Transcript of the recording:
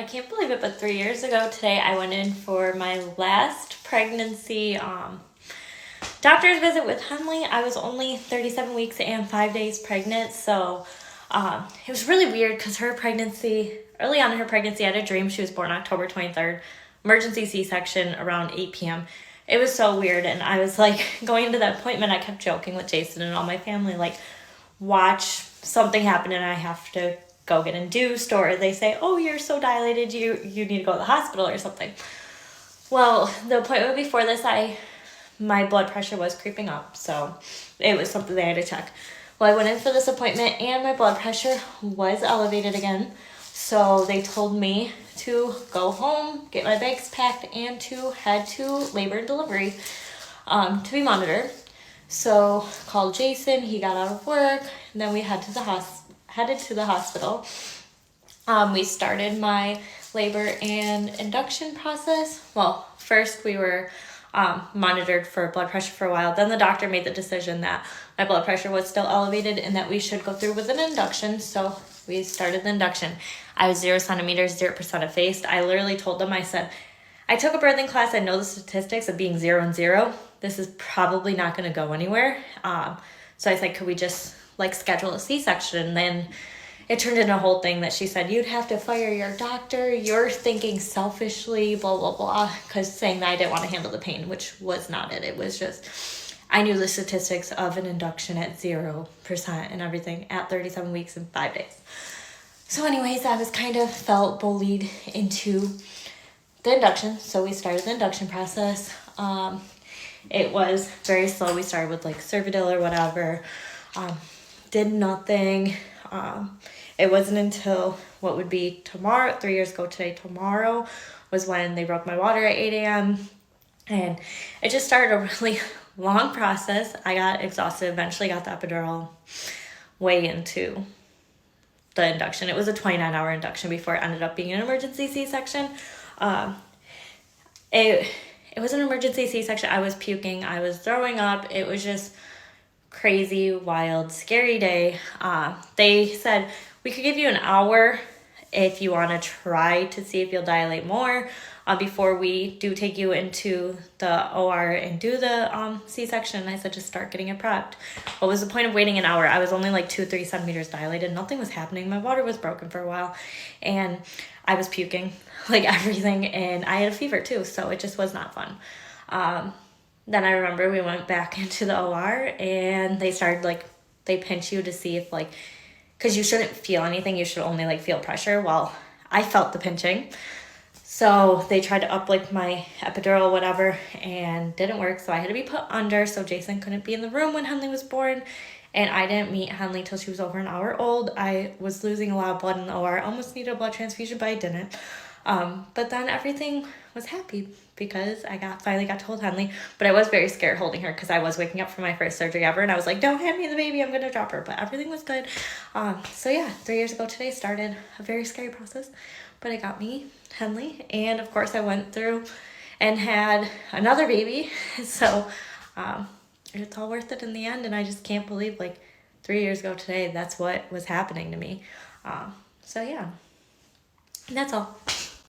I can't believe it, but 3 years ago today, I went in for my last pregnancy doctor's visit with Henley. I was only 37 weeks and 5 days pregnant, so it was really weird because her pregnancy, early on in her pregnancy, I had a dream. She was born October 23rd, emergency C-section around 8 p.m. It was so weird, and I was like, going into that appointment, I kept joking with Jason and all my family, like, watch something happen and I have to go get induced, or they say, oh, you're so dilated, you need to go to the hospital or something. Well, the appointment before this, my blood pressure was creeping up, so it was something they had to check. Well, I went in for this appointment and my blood pressure was elevated again, so they told me to go home, get my bags packed, and to head to labor and delivery to be monitored. So called Jason, he got out of work, and then we headed to the hospital. We started my labor and induction process. Well, first we were monitored for blood pressure for a while. Then the doctor made the decision that my blood pressure was still elevated and that we should go through with an induction. So we started the induction. I was 0 centimeters, 0% effaced. I literally told them, I said, I took a birthing class. I know the statistics of being 0 and 0. This is probably not going to go anywhere. So I said, could we just schedule a C-section? And then it turned into a whole thing that she said, you'd have to fire your doctor. You're thinking selfishly, blah, blah, blah, because saying that I didn't want to handle the pain, which was not it. It was just, I knew the statistics of an induction at 0% and everything at 37 weeks and 5 days. So anyways, I was kind of felt bullied into the induction. So we started the induction process. It was very slow. We started with Cervidil or whatever. Did nothing. It wasn't until what would be tomorrow, 3 years ago today, tomorrow, was when they broke my water at 8 a.m. And it just started a really long process. I got exhausted, eventually got the epidural way into the induction. It was a 29-hour induction before it ended up being an emergency C-section. It was an emergency C-section. I was puking. I was throwing up. It was just crazy, wild, scary day. They said, we could give you an hour if you want to try to see if you'll dilate more before we do take you into the OR and do the C-section. And I said, just start getting it prepped. What was the point of waiting an hour? I was only 2-3 centimeters dilated. Nothing was happening. My water was broken for a while. And I was puking, everything. And I had a fever too, so it just was not fun. Then I remember we went back into the OR and they started they pinch you to see if because you shouldn't feel anything, you should only feel pressure. Well, I felt the pinching. So they tried to up my epidural, whatever, and didn't work. So I had to be put under. So Jason couldn't be in the room when Henley was born. And I didn't meet Henley till she was over an hour old. I was losing a lot of blood in the OR. I almost needed a blood transfusion, but I didn't. But then everything was happy because I finally got to hold Henley, but I was very scared holding her because I was waking up from my first surgery ever, and I was like, don't hand me the baby, I'm going to drop her, but everything was good. So yeah, 3 years ago today started a very scary process, but it got me Henley, and of course I went through and had another baby, so it's all worth it in the end, and I just can't believe 3 years ago today, that's what was happening to me. So yeah, that's all.